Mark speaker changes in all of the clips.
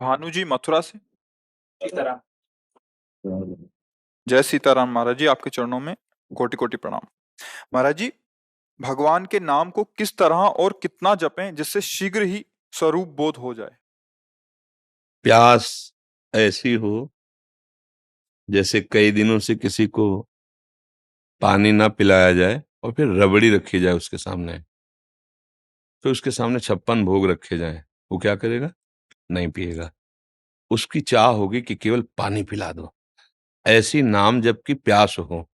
Speaker 1: भानु जी मथुरा से।
Speaker 2: सीताराम।
Speaker 1: जय सीताराम महाराज जी, आपके चरणों में कोटि कोटि प्रणाम। महाराज जी, भगवान के नाम को किस तरह और कितना जपें जिससे शीघ्र ही स्वरूप बोध हो जाए?
Speaker 2: प्यास ऐसी हो जैसे कई दिनों से किसी को पानी ना पिलाया जाए और फिर रबड़ी रखी जाए उसके सामने, तो उसके सामने 56 भोग रखे जाएं, वो क्या करेगा? नहीं पिएगा। उसकी चाह होगी कि केवल पानी पिला दो। ऐसी नाम जबकि प्यास हो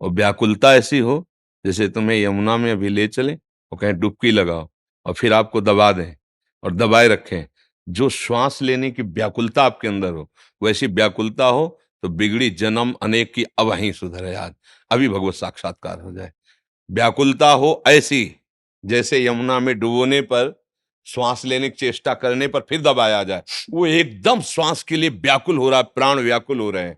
Speaker 2: और व्याकुलता ऐसी हो जैसे तुम्हें यमुना में अभी ले चलें और कहें डुबकी लगाओ और फिर आपको दबा दें और दबाए रखें। जो श्वास लेने की व्याकुलता आपके अंदर हो, वैसी व्याकुलता हो तो बिगड़ी जन्म अनेक की अब वहीं सुधरे आज, अभी भगवत साक्षात्कार हो जाए। व्याकुलता हो ऐसी जैसे यमुना में डुबोने पर श्वास लेने की चेष्टा करने पर फिर दबाया जाए, वो एकदम श्वास के लिए व्याकुल हो रहा है, प्राण व्याकुल हो रहे हैं।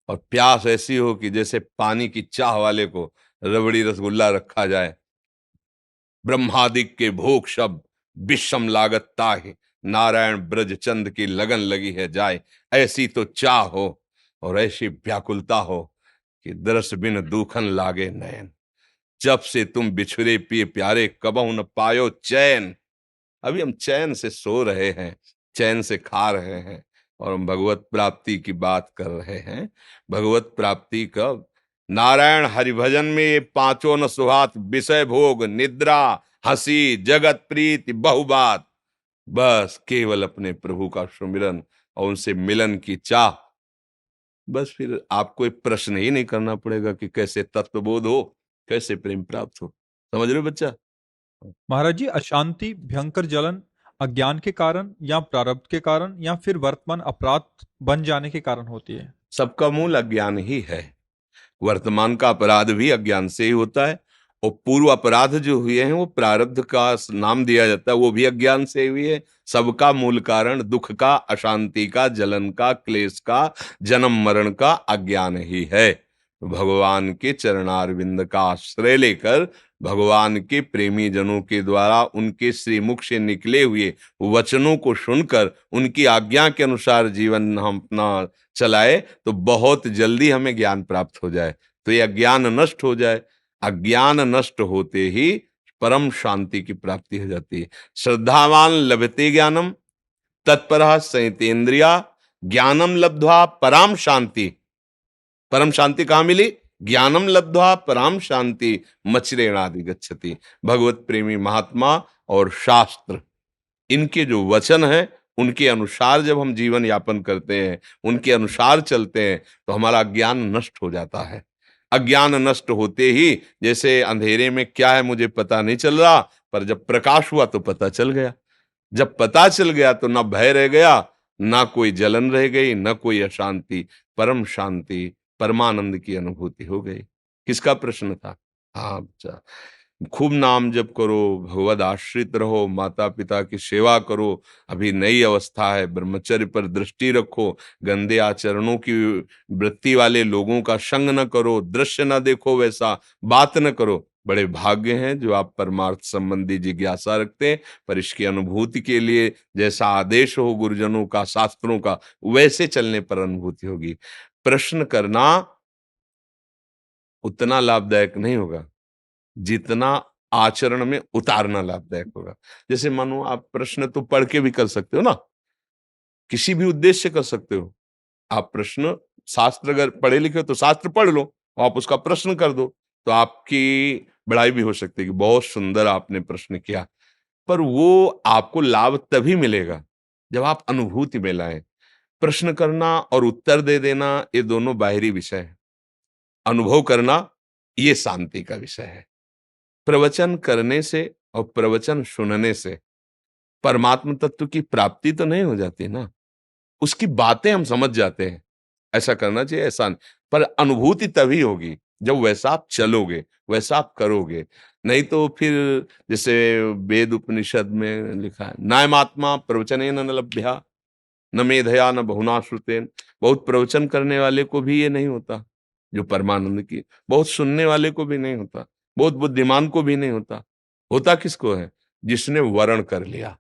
Speaker 2: और प्यास ऐसी हो कि जैसे पानी की चाह वाले को रबड़ी रसगुल्ला रखा जाए। ब्रह्मादिक के भोग शब्द विषम लागत ताहि, नारायण ब्रज चंद की लगन लगी है जाए। ऐसी तो चाह हो और ऐसी व्याकुलता हो कि दरस बिन दूखन लागे नयन। जब से तुम बिछुरे पिए प्यारे कबहु न पायो चैन। अभी हम चैन से सो रहे हैं, चैन से खा रहे हैं और हम भगवत प्राप्ति की बात कर रहे हैं। भगवत प्राप्ति कब? नारायण हरिभजन में ये पांचों न सुहात, विषय भोग निद्रा हंसी जगत प्रीति बहुबात। बस केवल अपने प्रभु का सुमिरन और उनसे मिलन की चाह। बस फिर आपको एक प्रश्न ही नहीं करना पड़ेगा कि कैसे तत्वबोध हो, कैसे प्रेम प्राप्त हो। समझ रहे हो बच्चा?
Speaker 1: महाराज जी, अशांति, भयंकर जलन अज्ञान के कारण या प्रारब्ध के कारण या फिर वर्तमान अपराध बन जाने के कारण होती है?
Speaker 2: सबका मूल अज्ञान ही है। वर्तमान का अपराध भी अज्ञान से ही होता है और पूर्व अपराध जो हुए हैं वो प्रारब्ध का नाम दिया जाता है, वो भी अज्ञान से हुई है। सबका मूल कारण दुख का, अशांति का, जलन का, क्लेश का, जन्म मरण का अज्ञान ही है। भगवान के चरणारविंद का आश्रय लेकर भगवान के प्रेमी जनों के द्वारा उनके श्रीमुख से निकले हुए वचनों को सुनकर उनकी आज्ञा के अनुसार जीवन हम अपना चलाए तो बहुत जल्दी हमें ज्ञान प्राप्त हो जाए, तो ये अज्ञान नष्ट हो जाए। अज्ञान नष्ट होते ही परम शांति की प्राप्ति हो जाती है। श्रद्धावान लभते ज्ञानम तत्परः संयतेन्द्रिया, ज्ञानम लब्ध्वा पराम शांति। परम शांति कहां मिली? ज्ञानम लब्ध्वा पराम शांति मचरेणादि गच्छति। भगवत प्रेमी महात्मा और शास्त्र, इनके जो वचन है उनके अनुसार जब हम जीवन यापन करते हैं, उनके अनुसार चलते हैं तो हमारा ज्ञान नष्ट हो जाता है। अज्ञान नष्ट होते ही जैसे अंधेरे में क्या है मुझे पता नहीं चल रहा, पर जब प्रकाश हुआ तो पता चल गया। जब पता चल गया तो ना भय रह गया, ना कोई जलन रह गई, ना कोई अशांति। परम शांति, परमानंद की अनुभूति हो गई। किसका प्रश्न था? हाँ बच्चा, खूब नाम जप करो, भगवद आश्रित रहो, माता पिता की सेवा करो। अभी नई अवस्था है, ब्रह्मचर्य पर दृष्टि रखो, गंदे आचरणों की वृत्ति वाले लोगों का संग न करो, दृश्य न देखो, वैसा बात न करो। बड़े भाग्य हैं जो आप परमार्थ संबंधी जिज्ञासा रखते हैं, पर इसकी अनुभूति के लिए जैसा आदेश हो गुरुजनों का, शास्त्रों का, वैसे चलने पर अनुभूति होगी। प्रश्न करना उतना लाभदायक नहीं होगा जितना आचरण में उतारना लाभदायक होगा। जैसे मानो आप प्रश्न तो पढ़ के भी कर सकते हो ना, किसी भी उद्देश्य से कर सकते हो। आप प्रश्न, शास्त्र अगर पढ़े लिखे हो तो शास्त्र पढ़ लो, आप उसका प्रश्न कर दो, तो आपकी बड़ाई भी हो सकती है कि बहुत सुंदर आपने प्रश्न किया। पर वो आपको लाभ तभी मिलेगा जब आप अनुभूति में लाएं। प्रश्न करना और उत्तर दे देना ये दोनों बाहरी विषय है। अनुभव करना ये शांति का विषय है। प्रवचन करने से और प्रवचन सुनने से परमात्म तत्व की प्राप्ति तो नहीं हो जाती ना, उसकी बातें हम समझ जाते हैं। ऐसा करना चाहिए, ऐसा नहीं। पर अनुभूति तभी होगी जब वैसा आप चलोगे, वैसा आप करोगे। नहीं तो फिर जैसे वेद उपनिषद में लिखा है, नायमात्मा प्रवचनेन न लभ्या न मेधया न बहुना श्रुतेन। बहुत प्रवचन करने वाले को भी ये नहीं होता जो परमानंद की, बहुत सुनने वाले को भी नहीं होता, बहुत बुद्धिमान को भी नहीं होता। होता किसको है? जिसने वर्ण कर लिया।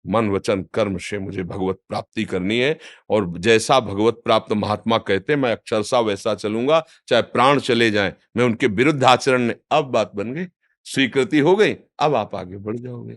Speaker 2: मन वचन कर्म से मुझे भगवत प्राप्ति करनी है, और जैसा भगवत प्राप्त महात्मा कहते मैं अक्षरशः वैसा चलूंगा, चाहे प्राण चले जाएं, मैं उनके विरुद्ध आचरण नहीं। अब बात बन गई, स्वीकृति हो गई, अब आप आगे बढ़ जाओगे।